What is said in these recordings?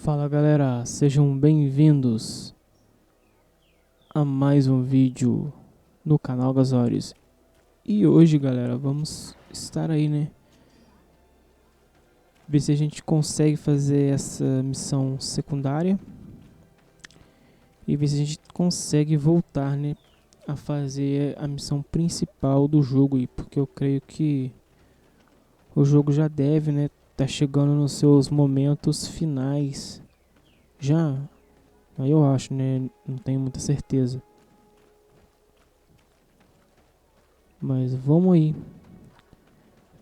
Fala galera, sejam bem-vindos a mais um vídeo no canal Gasórios. E hoje, galera, vamos estar aí, né? Ver se a gente consegue fazer essa missão secundária e ver se a gente consegue voltar, né, a fazer a missão principal do jogo aí, porque eu creio que o jogo já deve, né, tá chegando nos seus momentos finais. Já, aí eu acho, né, não tenho muita certeza. Mas vamos aí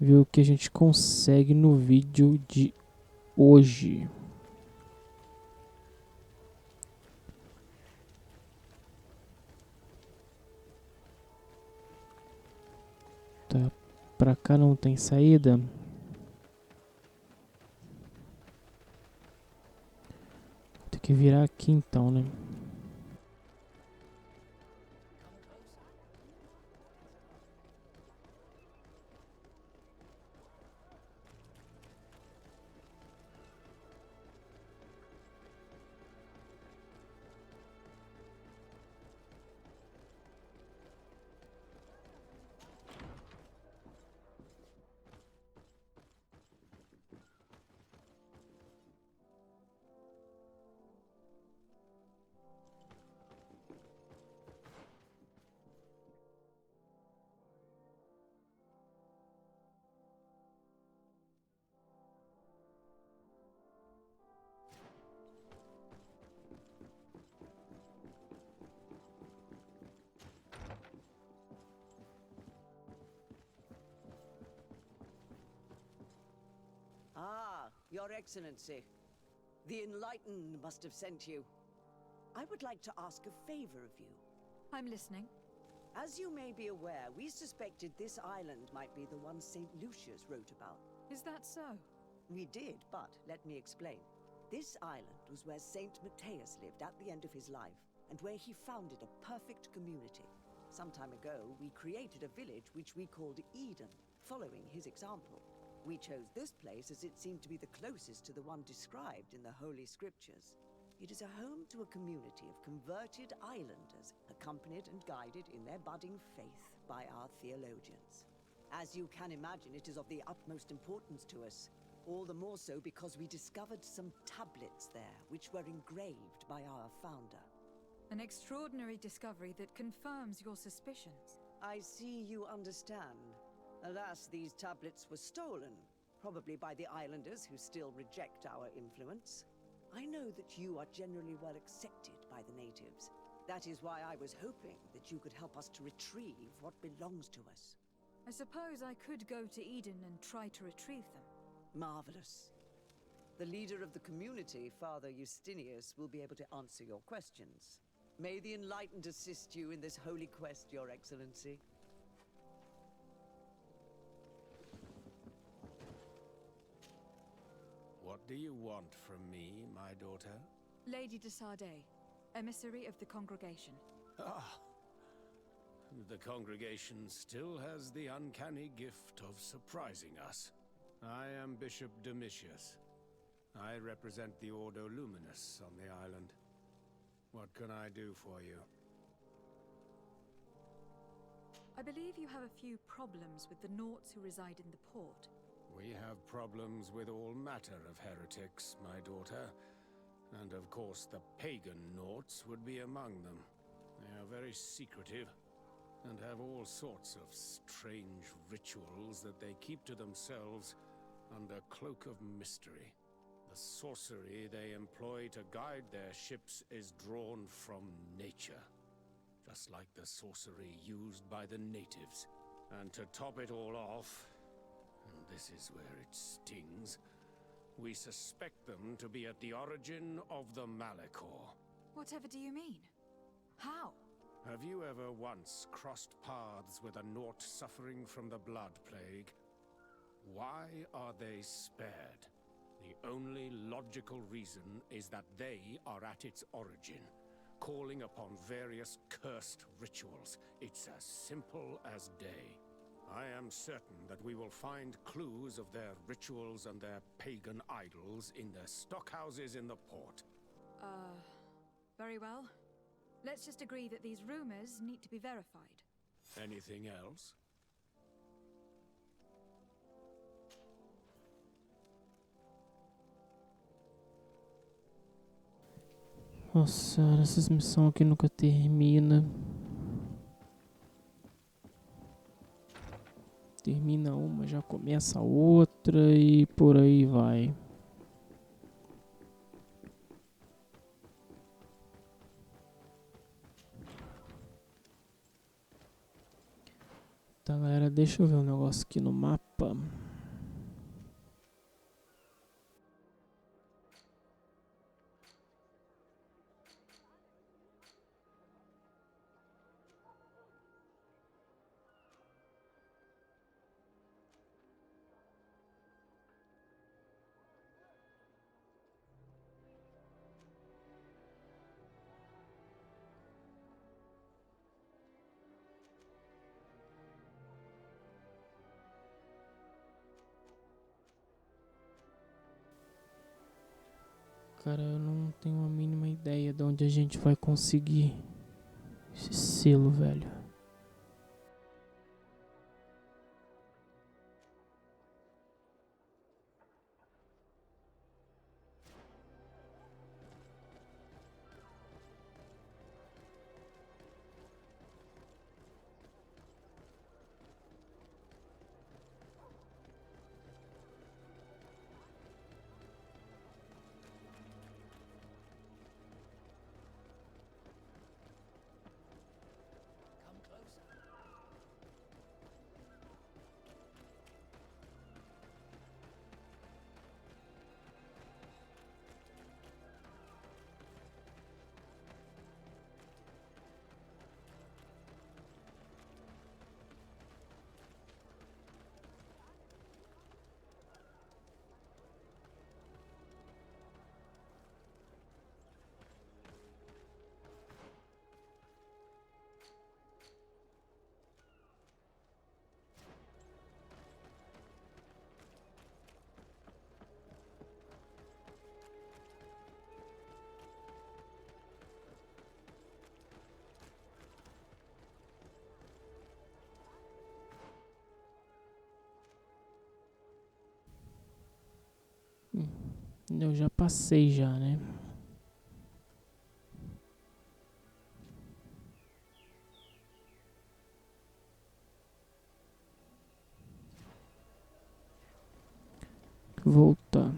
ver o que a gente consegue no vídeo de hoje. Tá, pra cá não tem saída. Tem que virar aqui então, né? Ah, Your Excellency. The Enlightened must have sent you. I would like to ask a favor of you. I'm listening. As you may be aware, we suspected this island might be the one St. Lucius wrote about. Is that so? We did, but let me explain. This island was where St. Matthias lived at the end of his life, and where he founded a perfect community. Some time ago, we created a village which we called Eden, following his example. We chose this place as it seemed to be the closest to the one described in the Holy Scriptures. It is a home to a community of converted islanders, accompanied and guided in their budding faith by our theologians. As you can imagine, it is of the utmost importance to us, all the more so because we discovered some tablets there, which were engraved by our founder. An extraordinary discovery that confirms your suspicions. I see you understand. Alas, these tablets were stolen, probably by the islanders who still reject our influence. I know that you are generally well accepted by the natives. That is why I was hoping that you could help us to retrieve what belongs to us. I suppose I could go to Eden and try to retrieve them. Marvelous. The leader of the community, Father Justinius, will be able to answer your questions. May the Enlightened assist you in this holy quest, Your Excellency. What do you want from me, my daughter? Lady de Sardet, emissary of the congregation. Ah! The congregation still has the uncanny gift of surprising us. I am Bishop Domitius. I represent the Ordo Luminous on the island. What can I do for you? I believe you have a few problems with the Nauts who reside in the port. We have problems with all matter of heretics, my daughter. And of course the pagan Nauts would be among them. They are very secretive, and have all sorts of strange rituals that they keep to themselves under cloak of mystery. The sorcery they employ to guide their ships is drawn from nature, just like the sorcery used by the natives. And to top it all off, and this is where it stings, we suspect them to be at the origin of the Malachor. Whatever do you mean? How? Have you ever once crossed paths with a Naut suffering from the blood plague? Why are they spared? The only logical reason is that they are at its origin, calling upon various cursed rituals. It's as simple as day. I am certain that we will find clues of their rituals and their pagan idols in their stockhouses in the port. Very well. Let's just agree that these rumors need to be verified. Anything else? Nossa, essas missões aqui nunca termina. Termina uma, já começa outra e por aí vai. Tá, galera, deixa eu ver um negócio aqui no mapa. Cara, eu não tenho a mínima ideia de onde a gente vai conseguir esse selo, velho. Eu já passei já, né? Voltar.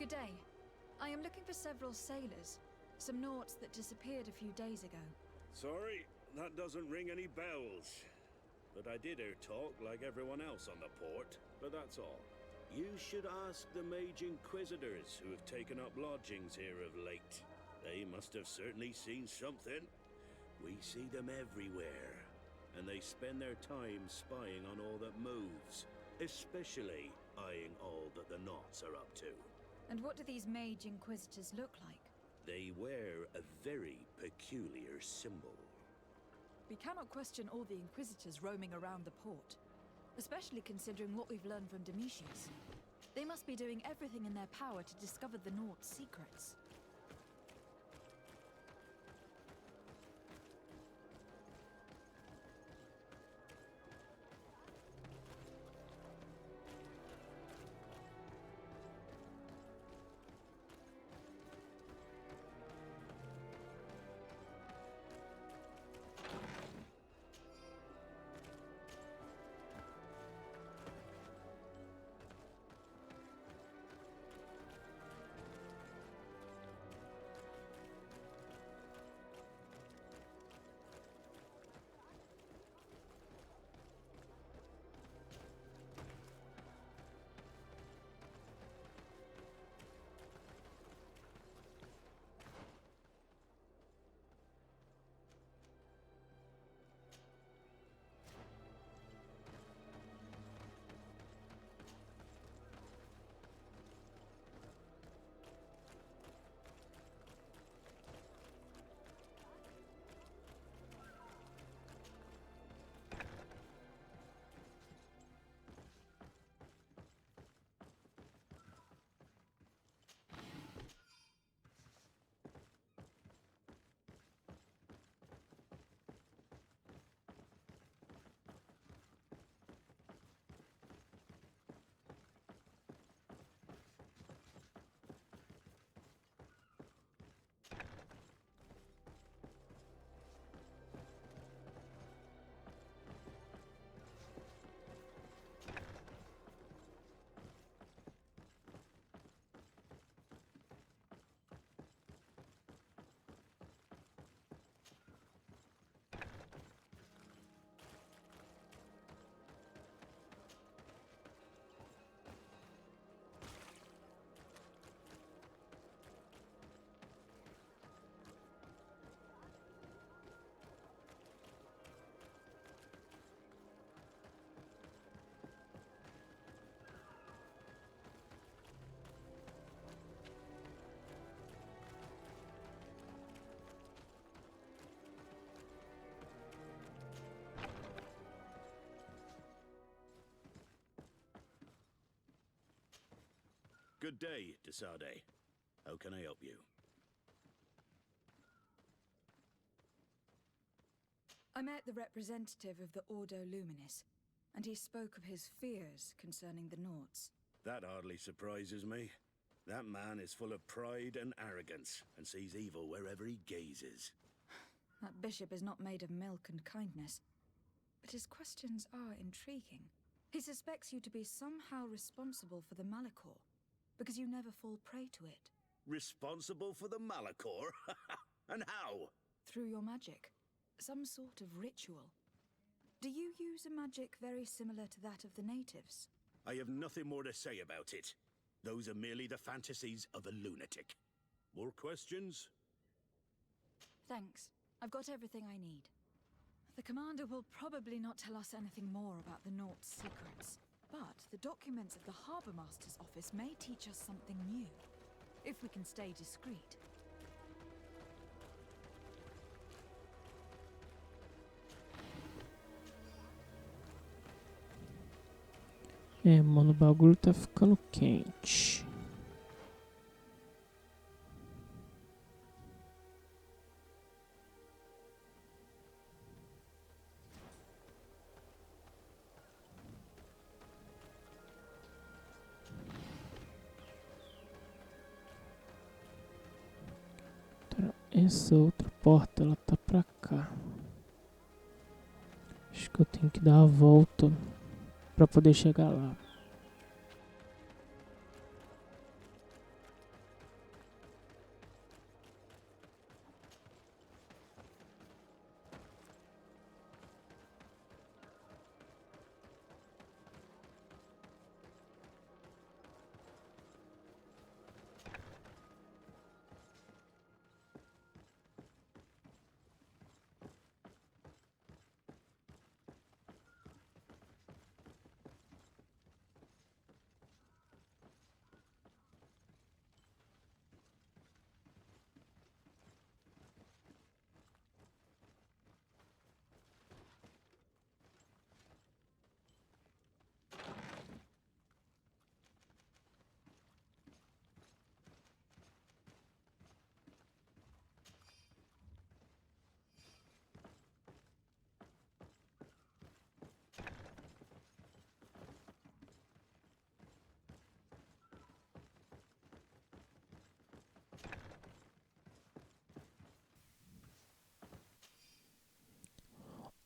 Good day. I am looking for several sailors. Some naughts that disappeared a few days ago. Sorry, that doesn't ring any bells. But I did hear talk like everyone else on the port, but that's all. You should ask the mage inquisitors who have taken up lodgings here of late. They must have certainly seen something. We see them everywhere, and they spend their time spying on all that moves, especially eyeing all that the Knots are up to. And what do these mage inquisitors look like? They wear a very peculiar symbol. We cannot question all the inquisitors roaming around the port, especially considering what we've learned from Domitius. They must be doing everything in their power to discover the Knots' secrets. Good day, Desade. How can I help you? I met the representative of the Ordo Luminis, and he spoke of his fears concerning the Nauts. That hardly surprises me. That man is full of pride and arrogance, and sees evil wherever he gazes. That bishop is not made of milk and kindness, but his questions are intriguing. He suspects you to be somehow responsible for the Malachor, because you never fall prey to it. Responsible for the Malachor? And how? Through your magic. Some sort of ritual. Do you use a magic very similar to that of the natives? I have nothing more to say about it. Those are merely the fantasies of a lunatic. More questions? Thanks. I've got everything I need. The commander will probably not tell us anything more about the Nauts' secrets, but the documents of the Harbour Master's office may teach us something new, if we can stay discreet. Mano, o bagulho tá ficando quente. Essa outra porta, ela tá pra cá. Acho que eu tenho que dar a volta pra poder chegar lá.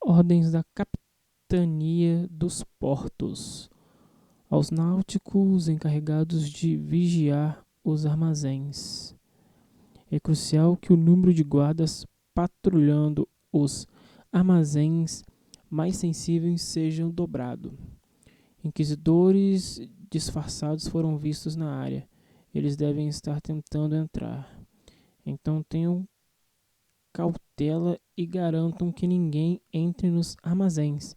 Ordens da capitania dos portos. Aos náuticos encarregados de vigiar os armazéns. É crucial que o número de guardas patrulhando os armazéns mais sensíveis seja dobrado. Inquisidores disfarçados foram vistos na área. Eles devem estar tentando entrar. Então tenham cautela e garantam que ninguém entre nos armazéns.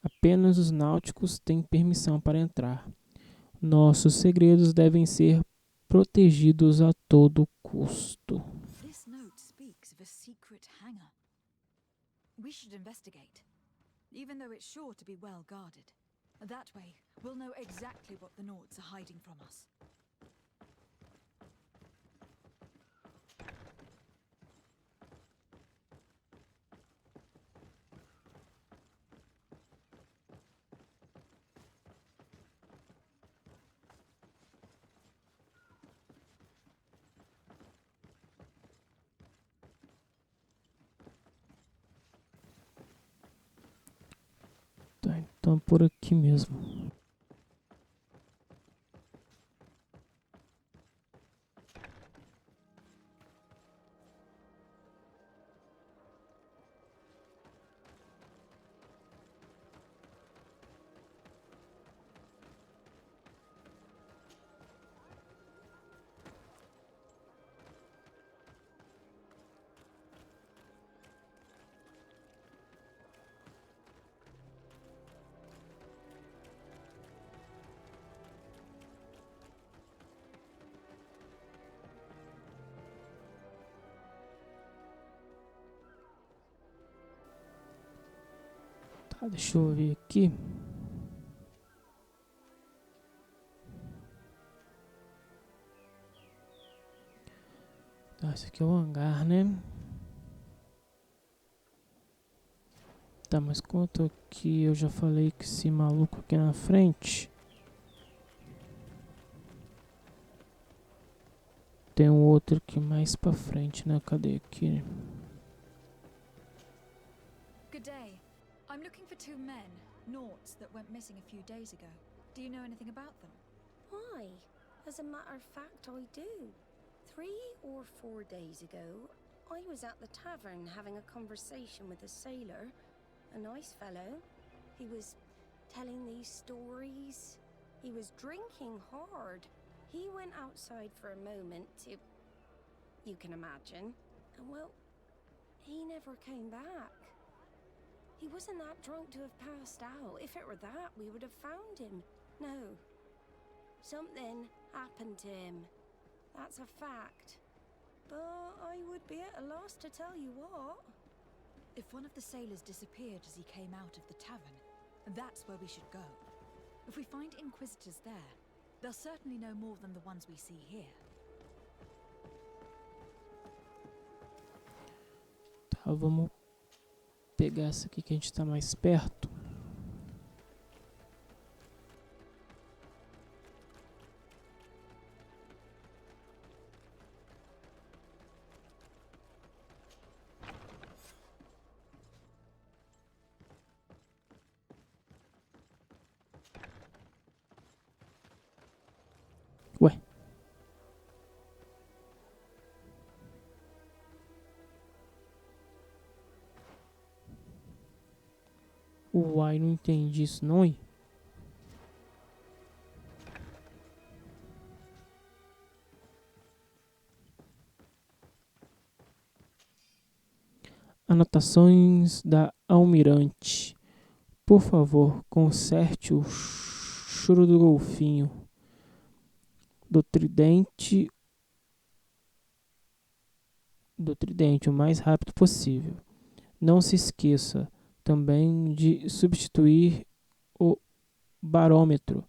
Apenas os náuticos têm permissão para entrar. Nossos segredos devem ser protegidos a todo custo. This note speaks of a secret hangar. We should investigate, even though it's sure to be well guarded. That way, we'll know exactly what the Nauts are hiding from us. Tá, então por aqui mesmo. Tá, deixa eu ver aqui. Tá, esse aqui é o hangar, né? Tá, mas quanto aqui eu já falei que esse maluco aqui na frente. Tem um outro aqui mais pra frente, né? Cadê aqui? Good day. I'm looking for two men, Naughts, that went missing a few days ago. Do you know anything about them? Why? As a matter of fact, I do. 3 or 4 days ago, I was at the tavern having a conversation with a sailor. A nice fellow. He was telling these stories. He was drinking hard. He went outside for a moment to... you can imagine. And well, he never came back. He wasn't that drunk to have passed out. If it were that, we would have found him. No. Something happened to him. That's a fact. But I would be at a loss to tell you what. If one of the sailors disappeared as he came out of the tavern, that's where we should go. If we find inquisitors there, they'll certainly know more than the ones we see here. Tá, vamos pegar essa aqui que a gente tá mais perto. Ué. Uai, não entendi isso não, hein? Anotações da Almirante. Por favor, conserte o choro do golfinho do tridente o mais rápido possível. Não se esqueça também de substituir o barômetro.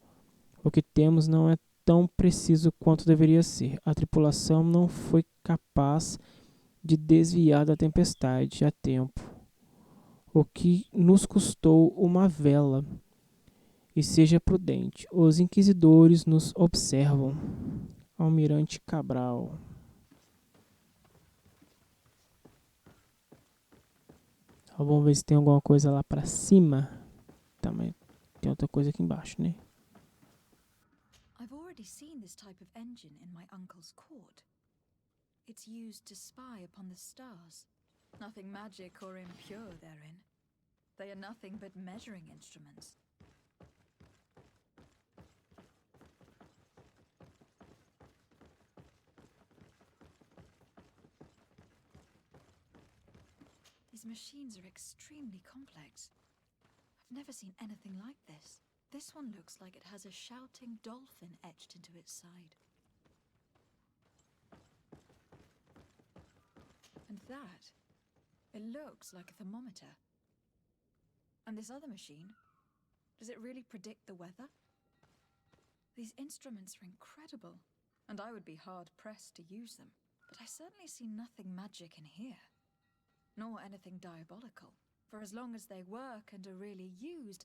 O que temos não é tão preciso quanto deveria ser. A tripulação não foi capaz de desviar da tempestade a tempo, o que nos custou uma vela. E seja prudente, os inquisidores nos observam. Almirante Cabral. Vamos ver se tem alguma coisa lá pra cima. Também tem outra coisa aqui embaixo, né? I've already seen this type of engine in my uncle's court. It's used to spy upon the stars. Nothing magic or impure therein. They are nothing but measuring instruments. These machines are extremely complex. I've never seen anything like this. This one looks like it has a shouting dolphin etched into its side. And that, it looks like a thermometer. And this other machine, does it really predict the weather? These instruments are incredible, and I would be hard-pressed to use them. But I certainly see nothing magic in here, nor anything diabolical. For as long as they work and are really used,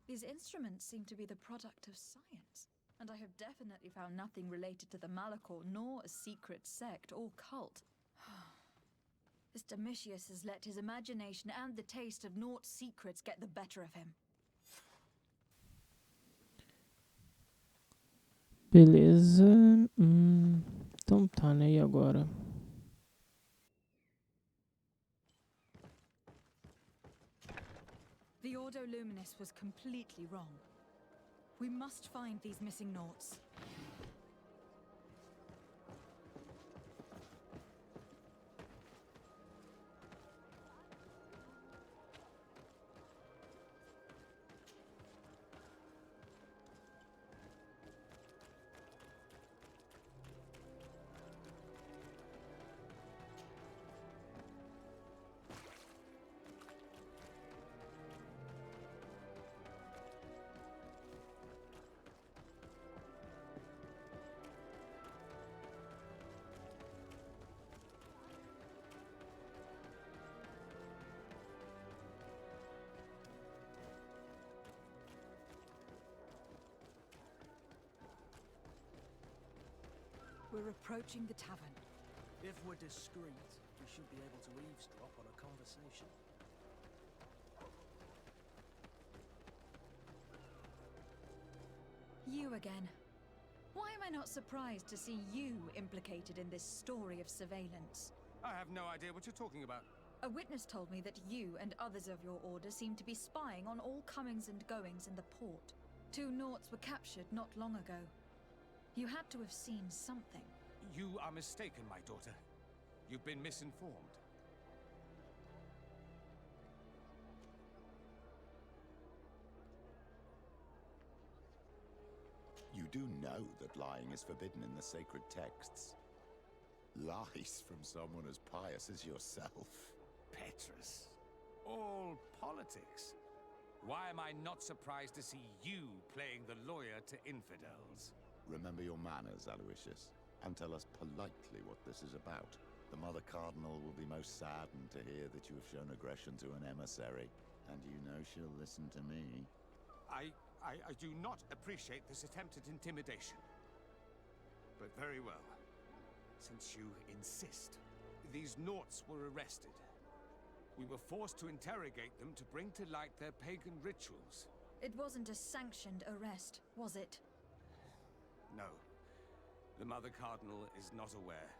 these instruments seem to be the product of science. And I have definitely found nothing related to the Malachor, nor a secret sect or cult. This Domitius has let his imagination and the taste of Naught's secrets get the better of him. Beleza. Então tá, né? E agora? The Ordo Luminis was completely wrong. We must find these missing Naughts. We're approaching the tavern. If we're discreet, we should be able to eavesdrop on a conversation. You again. Why am I not surprised to see you implicated in this story of surveillance? I have no idea what you're talking about. A witness told me that you and others of your order seem to be spying on all comings and goings in the port. 2 Nauts were captured not long ago. You had to have seen something. You are mistaken, my daughter. You've been misinformed. You do know that lying is forbidden in the sacred texts. Lies from someone as pious as yourself. Petrus. All politics. Why am I not surprised to see you playing the lawyer to infidels? Remember your manners, Aloysius, and tell us politely what this is about. The Mother Cardinal will be most saddened to hear that you have shown aggression to an emissary, and you know she'll listen to me. I do not appreciate this attempt at intimidation. But very well. Since you insist. These Nauts were arrested. We were forced to interrogate them to bring to light their pagan rituals. It wasn't a sanctioned arrest, was it? No. The Mother Cardinal is not aware.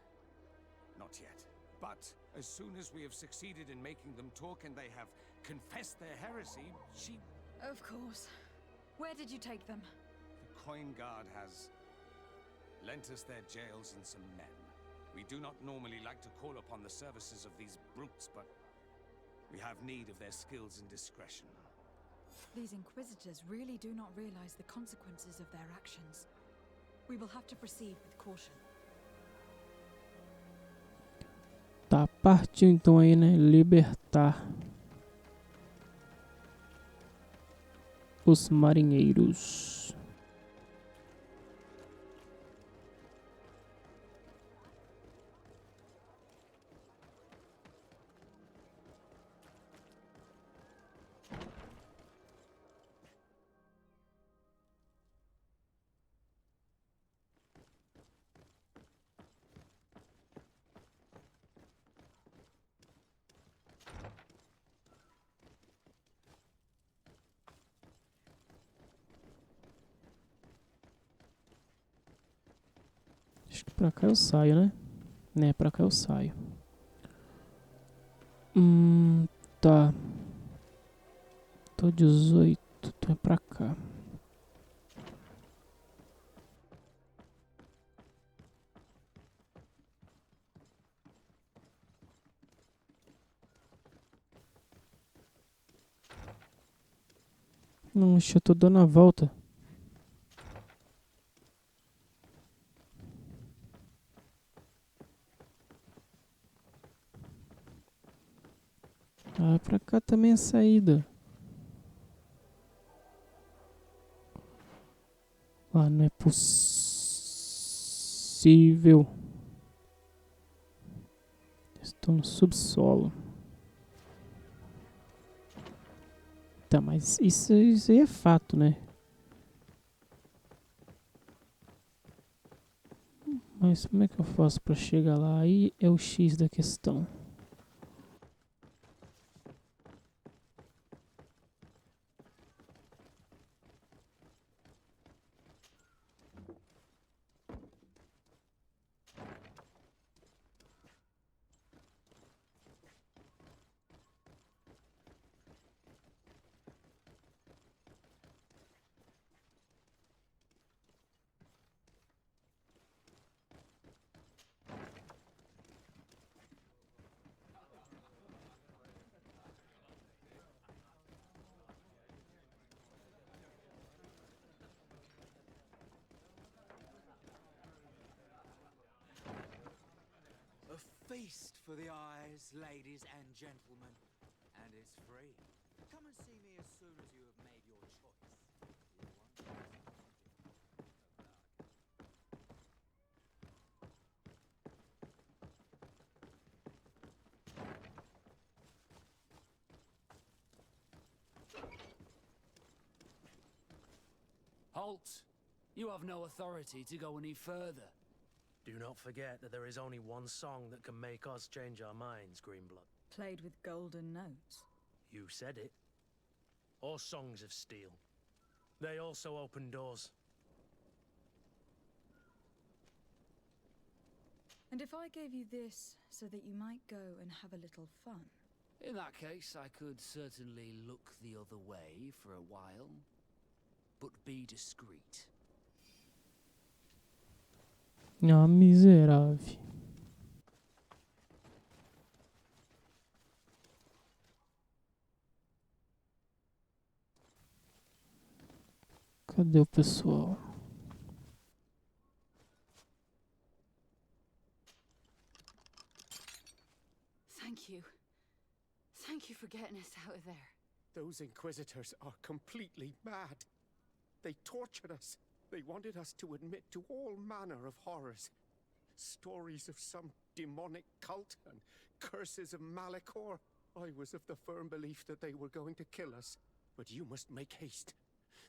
Not yet. But as soon as we have succeeded in making them talk and they have confessed their heresy, she... Of course. Where did you take them? The Coin Guard has lent us their jails and some men. We do not normally like to call upon the services of these brutes, but we have need of their skills and discretion. These Inquisitors really do not realize the consequences of their actions. We will have to proceed with caution. Tá, partiu então aí, né? Libertar os marinheiros. Acho que pra cá eu saio, né? Né, pra cá eu saio. Tá. Tô 18, então é pra cá. Não, eu tô dando a volta. Ah, pra cá também é saída. Ah, não é possível. Estou no subsolo. Tá, mas isso aí é fato, né? Mas como é que eu faço pra chegar lá? Aí é o X da questão. A feast for the eyes, ladies and gentlemen. And it's free. Come and see me as soon as you have made your choice. Halt! You have no authority to go any further. Do not forget that there is only one song that can make us change our minds, Greenblood. Played with golden notes. You said it. Or songs of steel. They also open doors. And if I gave you this so that you might go and have a little fun? In that case, I could certainly look the other way for a while, but be discreet. Ah, miserável. Cadê o pessoal? Thank you. Thank you for getting us out of there. Those Inquisitors are completely mad. They tortured us. They wanted us to admit to all manner of horrors. Stories of some demonic cult and curses of Malachor. I was of the firm belief that they were going to kill us. But you must make haste.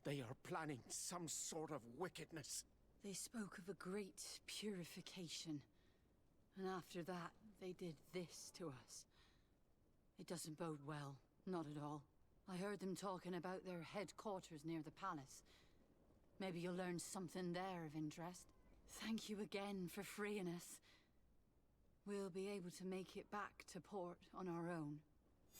They are planning some sort of wickedness. They spoke of a great purification. And after that, they did this to us. It doesn't bode well, not at all. I heard them talking about their headquarters near the palace. Maybe you'll learn something there of interest. Thank you again for freeing us. We'll be able to make it back to port on our own.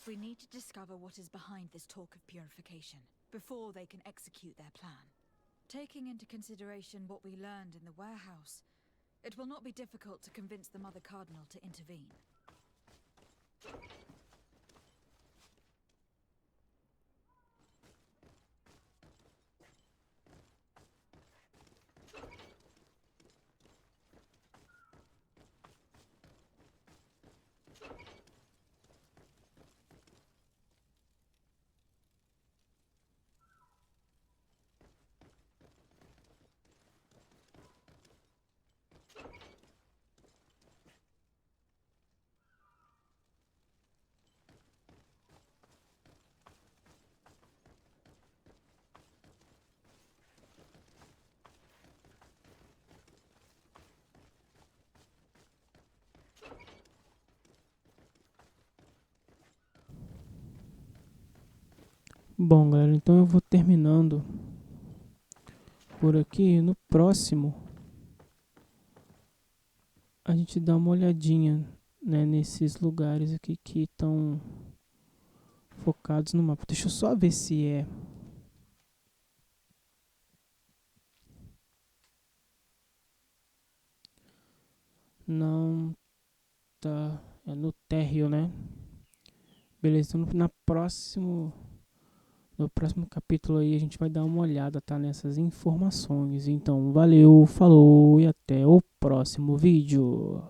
We need to discover what is behind this talk of purification, before they can execute their plan. Taking into consideration what we learned in the warehouse, it will not be difficult to convince the Mother Cardinal to intervene. Bom, galera, então eu vou terminando por aqui. No próximo, a gente dá uma olhadinha, né, nesses lugares aqui que estão focados no mapa. Deixa eu só ver se é. Não tá. É no térreo, né? Beleza, então no próximo capítulo aí a gente vai dar uma olhada, tá, nessas informações. Então, valeu, falou e até o próximo vídeo.